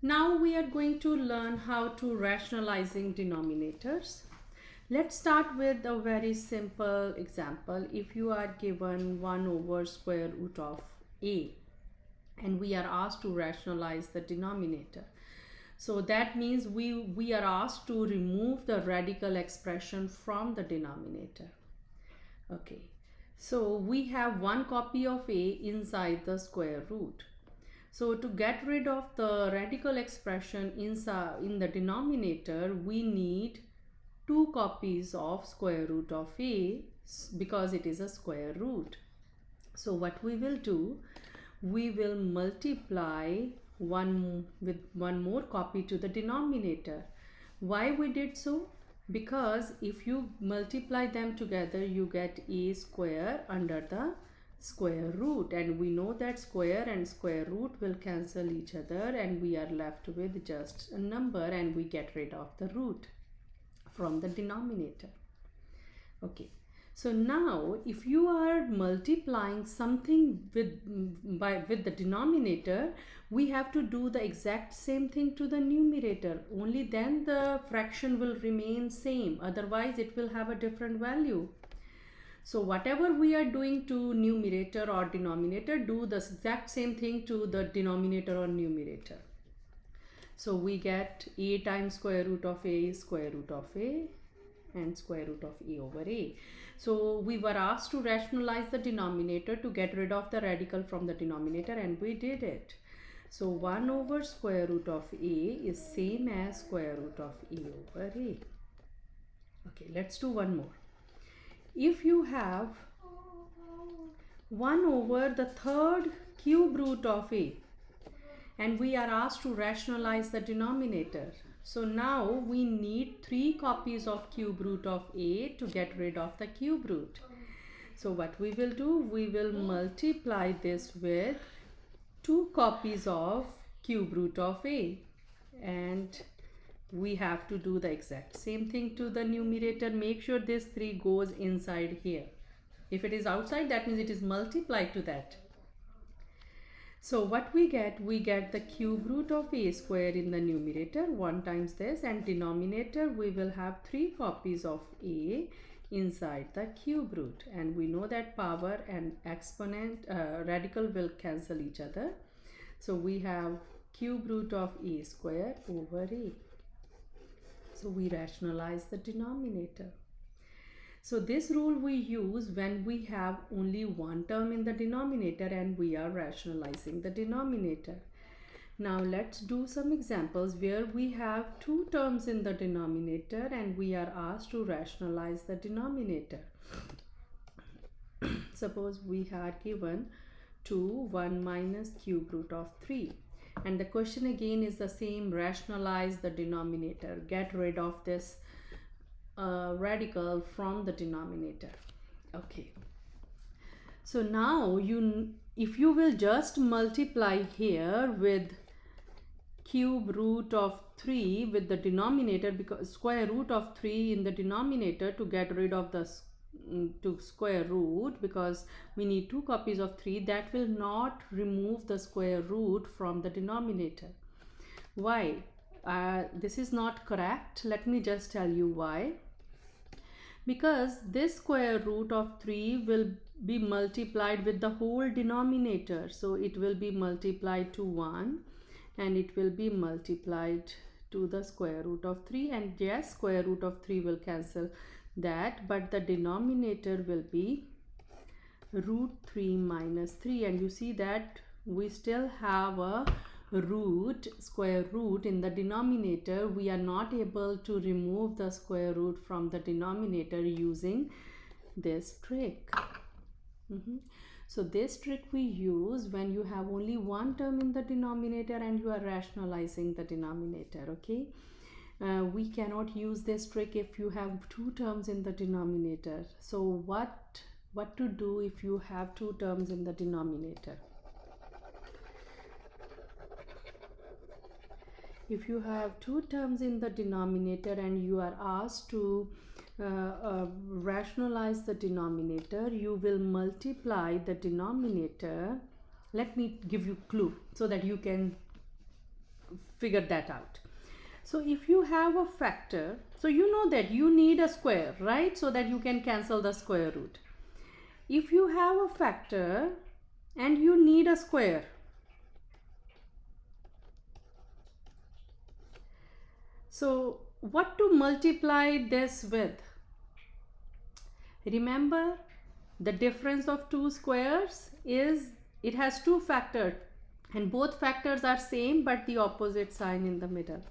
Now we are going to learn how to rationalizing denominators. Let's start with a very simple example. If you are given 1 over square root of a and we are asked to rationalize the denominator. So that means we are asked to remove the radical expression from the denominator. Okay, so we have one copy of a inside the square root. So to get rid of the radical expression inside in the denominator, we need two copies of square root of a because it is a square root. So what we will do, we will multiply one with one more copy to the denominator. Why we did so? Because if you multiply them together, you get a square under the square root, and we know that square and square root will cancel each other and we are left with just a number, and we get rid of the root from the denominator. Okay, so now if you are multiplying something with the denominator, we have to do the exact same thing to the numerator. Only then the fraction will remain same, otherwise it will have a different value. So whatever we are doing to numerator or denominator, do the exact same thing to the denominator or numerator. So we get a times square root of a is square root of a and square root of a over a. So we were asked to rationalize the denominator to get rid of the radical from the denominator, and we did it. So 1 over square root of a is same as square root of a over a. Okay, let's do one more. If you have 1 over the third cube root of a and we are asked to rationalize the denominator, so now we need 3 copies of cube root of a to get rid of the cube root. So what we will do, we will multiply this with 2 copies of cube root of a, and we have to do the exact same thing to the numerator. Make sure this 3 goes inside here. If it is outside, that means it is multiplied to that. So what we get the cube root of a square in the numerator, 1 times this, and denominator we will have 3 copies of a inside the cube root, and we know that power and exponent radical will cancel each other. So we have cube root of a square over a. So we rationalize the denominator. So this rule we use when we have only one term in the denominator and we are rationalizing the denominator. Now let's do some examples where we have 2 terms in the denominator and we are asked to rationalize the denominator. Suppose we are given 2, 1 minus cube root of 3. And the question again is the same, rationalize the denominator, get rid of this radical from the denominator. Okay, so now if you will just multiply here with cube root of 3 with the denominator, because square root of 3 in the denominator to get rid of the to square root, because we need 2 copies of 3, that will not remove the square root from the denominator. Why? This is not correct. Let me just tell you why. Because this square root of 3 will be multiplied with the whole denominator, so it will be multiplied to 1 and it will be multiplied to the square root of 3, and yes, square root of 3 will cancel that, but the denominator will be root 3 minus 3, and you see that we still have a root, square root in the denominator. We are not able to remove the square root from the denominator using this trick. So this trick we use when you have only one term in the denominator and you are rationalizing the denominator. Okay, we cannot use this trick if you have 2 terms in the denominator. So what to do if you have 2 terms in the denominator? If you have 2 terms in the denominator and you are asked to rationalize the denominator, you will multiply the denominator. Let me give you clue so that you can figure that out. So if you have a factor, so you know that you need a square, right? So that you can cancel the square root. If you have a factor and you need a square, so what to multiply this with? Remember, the difference of two squares is it has two factors and both factors are same but the opposite sign in the middle.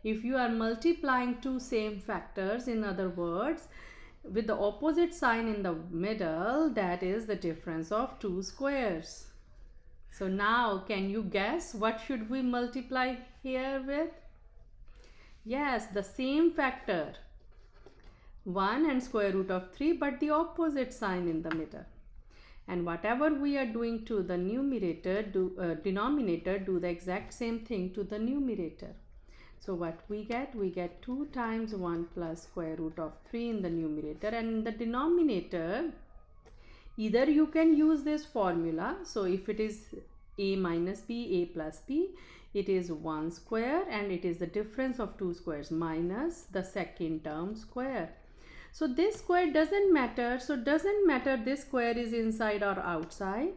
If you are multiplying two same factors, in other words, with the opposite sign in the middle, that is the difference of two squares. So now can you guess what should we multiply here with? Yes, the same factor, 1 and square root of 3, but the opposite sign in the middle. And whatever we are doing to the denominator, do the exact same thing to the numerator. So what we get? We get 2 times 1 plus square root of 3 in the numerator, and in the denominator, either you can use this formula. So if it is a minus b, a plus b, it is 1 square and it is the difference of two squares minus the second term square. So this square doesn't matter. So doesn't matter this square is inside or outside.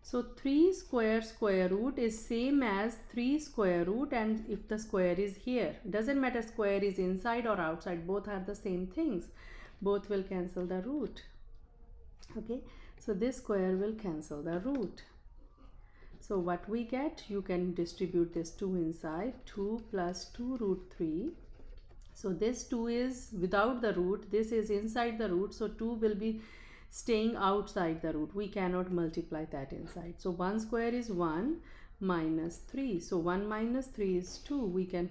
So 3 square root is same as 3 square root, and if the square is here, doesn't matter square is inside or outside, both are the same things. Both will cancel the root. Okay, so this square will cancel the root. So what we get, you can distribute this 2 inside, 2 plus 2 root 3. So this 2 is without the root, this is inside the root, so 2 will be staying outside the root. We cannot multiply that inside. So 1 square is 1 minus 3. So 1 minus 3 is 2. We can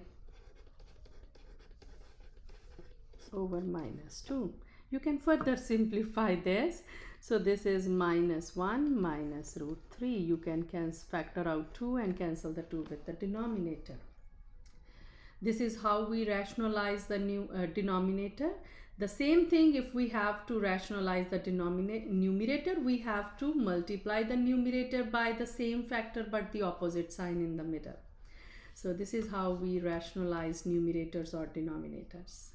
over minus 2. You can further simplify this. So this is minus 1 minus root 3. You can factor out 2 and cancel the 2 with the denominator. This is how we rationalize the denominator. The same thing, if we have to rationalize the numerator, we have to multiply the numerator by the same factor but the opposite sign in the middle. So this is how we rationalize numerators or denominators.